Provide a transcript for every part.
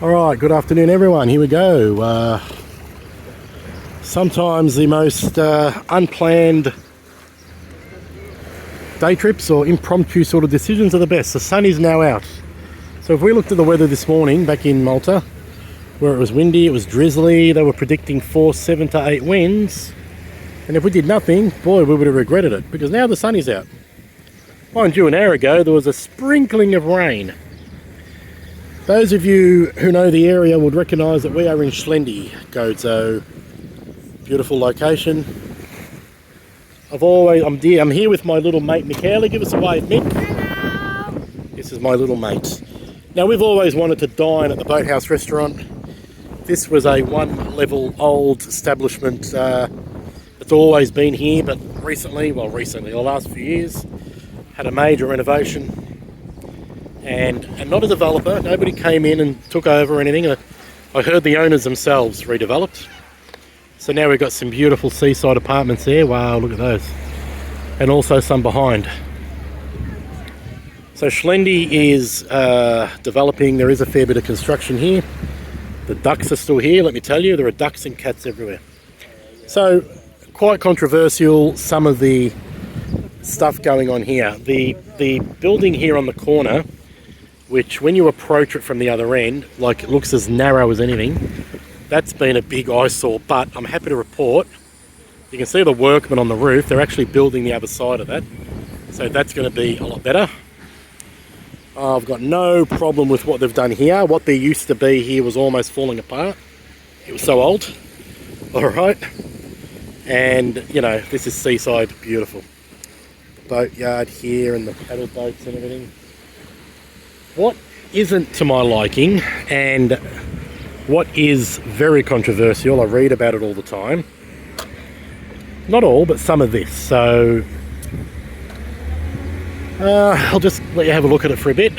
Alright, good afternoon everyone, here we go. Sometimes the most unplanned day trips or impromptu sort of decisions are the best. The sun is now out. So if we looked at the weather this morning back in Malta, where it was windy, it was drizzly, they were predicting force 7 to 8 winds. And if we did nothing, boy, we would have regretted it, because now the sun is out. Mind you, an hour ago there was a sprinkling of rain. Those of you who know the area would recognise that we are in Xlendi, Gozo. Beautiful location. I'm here with my little mate Michaela. Give us a wave, Mick. Hello. This is my little mate. Now, we've always wanted to dine at the Boathouse restaurant. This was a one-level old establishment. It's always been here, but recently, the last few years, had a major renovation. And not a developer, nobody came in and took over or anything. I heard the owners themselves redeveloped. So now we've got some beautiful seaside apartments there. Wow, look at those. And also some behind. So Xlendi is developing. There is a fair bit of construction here. The ducks are still here, let me tell you. There are ducks and cats everywhere. So quite controversial, some of the stuff going on here. The building here on the corner, which when you approach it from the other end, like it looks as narrow as anything, that's been a big eyesore. But I'm happy to report, you can see the workmen on the roof, they're actually building the other side of that. So that's going to be a lot better. I've got no problem with what they've done here. What there used to be here was almost falling apart. It was so old. Alright. And, you know, this is seaside, beautiful. The boatyard here and the paddle boats and everything. What isn't to my liking, and what is very controversial, I read about it all the time, not all, but some of this, so I'll just let you have a look at it for a bit.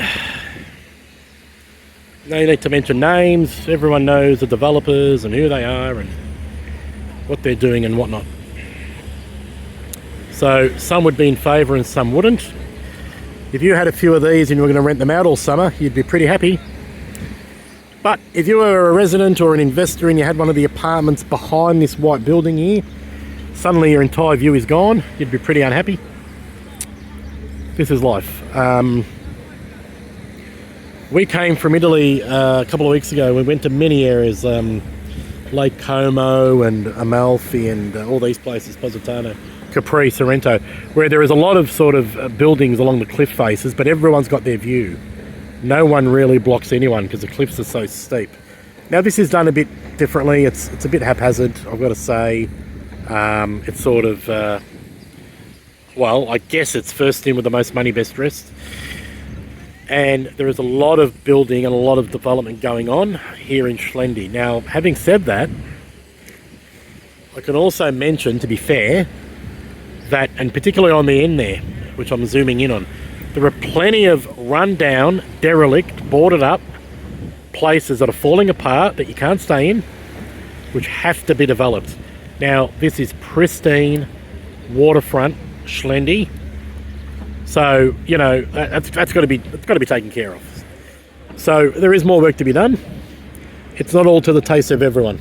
No need to mention names, everyone knows the developers and who they are and what they're doing and whatnot. So some would be in favour and some wouldn't. If you had a few of these and you were going to rent them out all summer, you'd be pretty happy. But if you were a resident or an investor and you had one of the apartments behind this white building here, suddenly your entire view is gone, you'd be pretty unhappy. This is life. We came from Italy a couple of weeks ago. We went to many areas, Lake Como and Amalfi and all these places, Positano, Capri, Sorrento, where there is a lot of sort of buildings along the cliff faces, but everyone's got their view. No one really blocks anyone because the cliffs are so steep. Now this is done a bit differently. It's a bit haphazard, I've got to say. It's sort of, I guess it's first in with the most money, best dressed. And there is a lot of building and a lot of development going on here in Xlendi. Now, having said that, I can also mention, to be fair, that, and particularly on the end there, which I'm zooming in on, there are plenty of run-down, derelict, boarded up places that are falling apart that you can't stay in, which have to be developed. Now, this is pristine waterfront Xlendi, so you know that's got to be taken care of. So there is more work to be done. It's not all to the taste of everyone,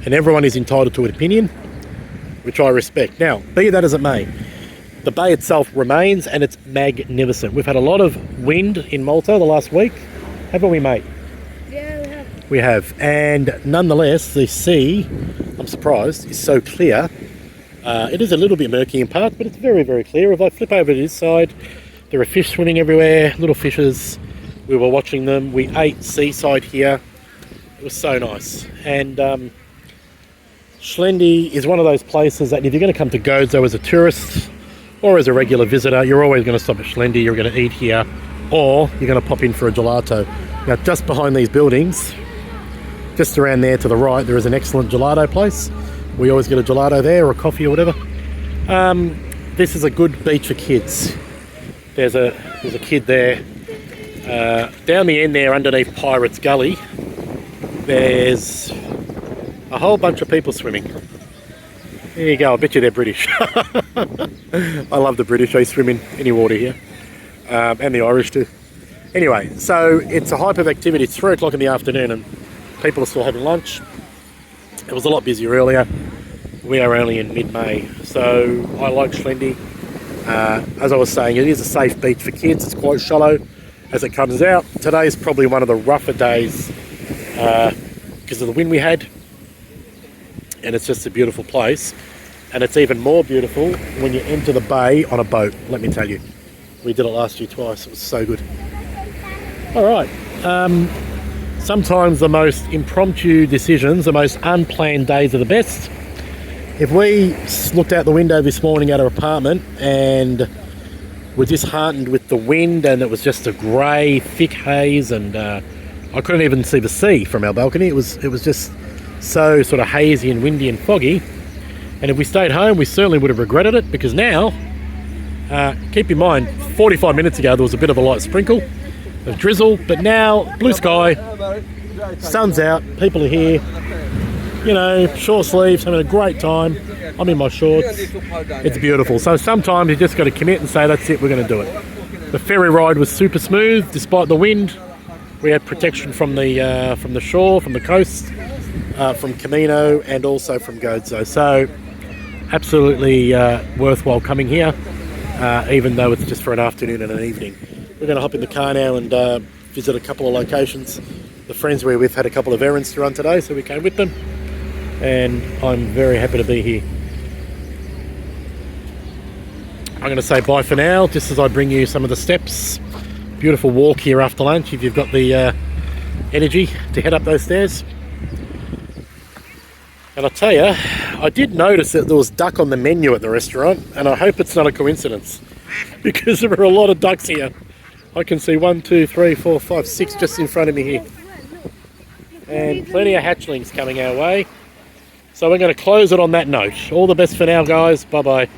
and everyone is entitled to an opinion, which I respect. Now, be that as it may, the bay itself remains, and it's magnificent. We've had a lot of wind in Malta the last week, haven't we, mate? Yeah, we have. We have, and nonetheless, the sea, I'm surprised, is so clear. It is a little bit murky in parts, but it's very, very clear. If I flip over to this side, there are fish swimming everywhere, little fishes. We were watching them. We ate seaside here. It was so nice. And Xlendi is one of those places that if you're going to come to Gozo as a tourist or as a regular visitor, you're always going to stop at Xlendi, you're going to eat here, or you're going to pop in for a gelato. Now, just behind these buildings, just around there to the right, there is an excellent gelato place. We always get a gelato there, or a coffee or whatever. This is a good beach for kids. There's a kid there. Down the end there, underneath Pirates Gully, there's a whole bunch of people swimming. There you go, I bet you they're British. I love the British, they swim in any water here. And the Irish too. Anyway, so it's a hype of activity. It's 3 o'clock in the afternoon and people are still having lunch. It was a lot busier earlier. We are only in mid-May, so I like Xlendi. As I was saying, it is a safe beach for kids. It's quite shallow as it comes out. Today's probably one of the rougher days because of the wind we had, and it's just a beautiful place. And it's even more beautiful when you enter the bay on a boat, let me tell you. We did it last year twice. It was so good. All right. Sometimes the most impromptu decisions, the most unplanned days are the best. If we looked out the window this morning at our apartment and were disheartened with the wind and it was just a grey, thick haze, and I couldn't even see the sea from our balcony. It was just so sort of hazy and windy and foggy. And if we stayed home, we certainly would have regretted it, because now, keep in mind, 45 minutes ago there was a bit of a light sprinkle of drizzle, but now blue sky, sun's out, people are here, you know, short sleeves, having a great time. I'm in my shorts. It's beautiful. So sometimes you just got to commit and say, that's it, we're going to do it. The ferry ride was super smooth despite the wind. We had protection from the shore, from the coast, from Camino, and also from Gozo. So absolutely worthwhile coming here, even though it's just for an afternoon and an evening. We're going to hop in the car now and visit a couple of locations. The friends we're with had a couple of errands to run today, so we came with them, and I'm very happy to be here. I'm going to say bye for now, just as I bring you some of the steps. Beautiful walk here after lunch if you've got the energy to head up those stairs. And I'll tell you, I did notice that there was duck on the menu at the restaurant, and I hope it's not a coincidence, because there are a lot of ducks here. I can see 1, 2, 3, 4, 5, 6 just in front of me here. And plenty of hatchlings coming our way. So we're going to close it on that note. All the best for now, guys. Bye-bye.